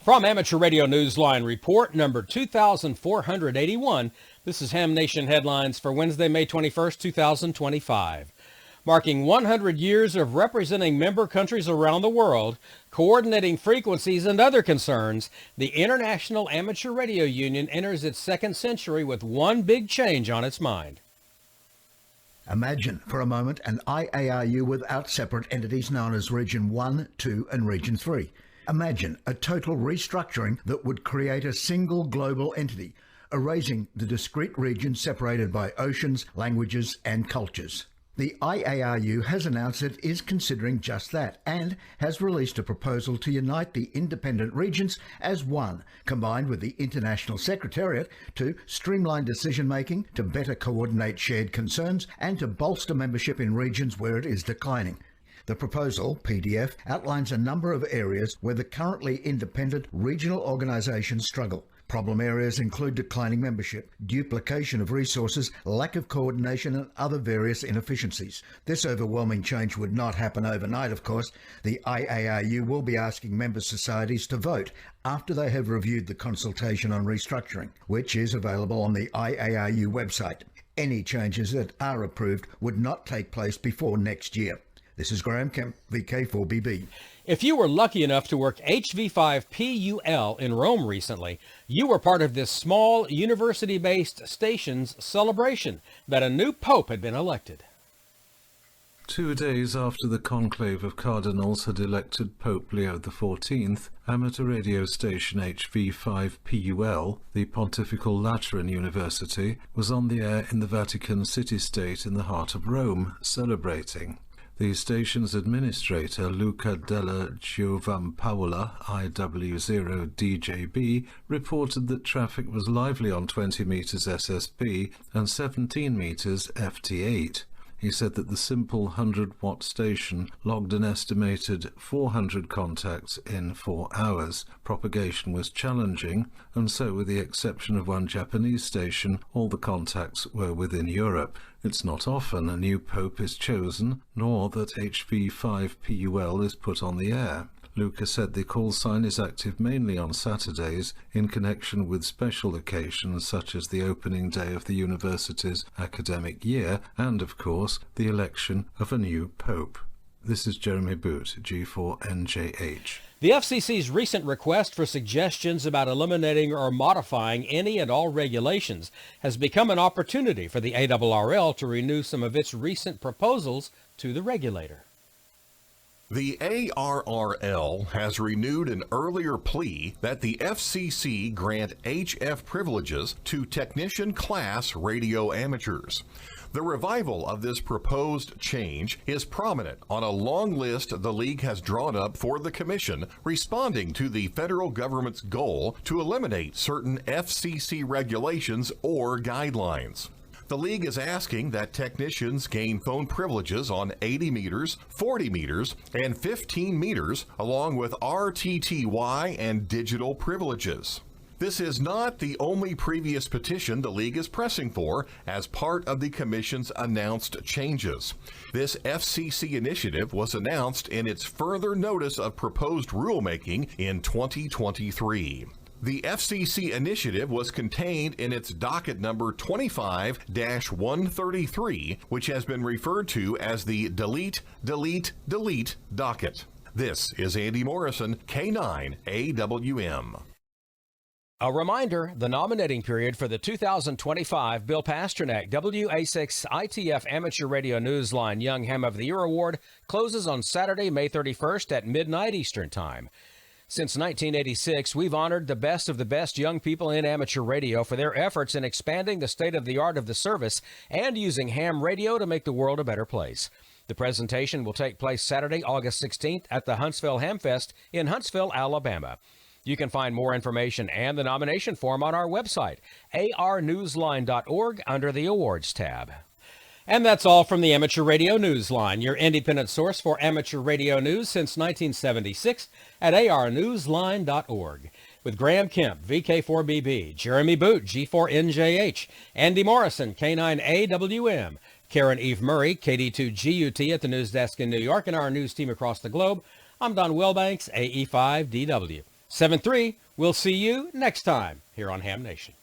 From Amateur Radio Newsline Report number 2481, this is Ham Nation Headlines for Wednesday, May 21st, 2025. Marking 100 years of representing member countries around the world, coordinating frequencies and other concerns, the International Amateur Radio Union enters its second century with one big change on its mind. Imagine for a moment an IARU without separate entities known as Region 1, 2 and Region 3. Imagine a total restructuring that would create a single global entity, erasing the discrete regions separated by oceans, languages and cultures. The IARU has announced it is considering just that and has released a proposal to unite the independent regions as one, combined with the International Secretariat to streamline decision-making, to better coordinate shared concerns and to bolster membership in regions where it is declining. The proposal, PDF, outlines a number of areas where the currently independent regional organisations struggle. Problem areas include declining membership, duplication of resources, lack of coordination and other various inefficiencies. This overwhelming change would not happen overnight, of course. The IARU will be asking member societies to vote after they have reviewed the consultation on restructuring, which is available on the IARU website. Any changes that are approved would not take place before next year. This is Graham Kemp, VK4BB. If you were lucky enough to work HV5PUL in Rome recently, you were part of this small university-based station's celebration that a new pope had been elected. 2 days after the conclave of cardinals had elected Pope Leo XIV, amateur radio station HV5PUL, the Pontifical Lateran University, was on the air in the Vatican city-state in the heart of Rome, celebrating. The station's administrator, Luca della Giovampaola, IW0DJB, reported that traffic was lively on 20 meters SSB and 17 meters FT8. He said that the simple 100-watt station logged an estimated 400 contacts in 4 hours. Propagation was challenging, and so, with the exception of one Japanese station, all the contacts were within Europe. It's not often a new pope is chosen, nor that HV5PUL is put on the air. Luca said the call sign is active mainly on Saturdays in connection with special occasions such as the opening day of the university's academic year and, of course, the election of a new pope. This is Jeremy Boot, G4NJH. The FCC's recent request for suggestions about eliminating or modifying any and all regulations has become an opportunity for the ARRL to renew some of its recent proposals to the regulator. The ARRL has renewed an earlier plea that the FCC grant HF privileges to technician class radio amateurs. The revival of this proposed change is prominent on a long list the League has drawn up for the Commission, responding to the federal government's goal to eliminate certain FCC regulations or guidelines. The League is asking that technicians gain phone privileges on 80 meters, 40 meters, and 15 meters, along with RTTY and digital privileges. This is not the only previous petition the League is pressing for as part of the Commission's announced changes. This FCC initiative was announced in its further notice of proposed rulemaking in 2023. The FCC initiative was contained in its docket number 25-133, which has been referred to as the Delete, Delete, Delete docket. This is Andy Morrison, K9AWM. A reminder, the nominating period for the 2025 Bill Pasternak WA6 ITF Amateur Radio Newsline Young Ham of the Year Award closes on Saturday, May 31st at midnight Eastern Time. Since 1986, we've honored the best young people in amateur radio for their efforts in expanding the state-of-the-art of the service and using ham radio to make the world a better place. The presentation will take place Saturday, August 16th at the Huntsville Hamfest in Huntsville, Alabama. You can find more information and the nomination form on our website, arnewsline.org, under the Awards tab. And that's all from the Amateur Radio Newsline, your independent source for amateur radio news since 1976 at arnewsline.org. With Graham Kemp, VK4BB, Jeremy Boot, G4NJH, Andy Morrison, K9AWM, Karen Eve Murray, KD2GUT at the news desk in New York, and our news team across the globe, I'm Don Wilbanks, AE5DW. 7-3. We'll see you next time here on Ham Nation.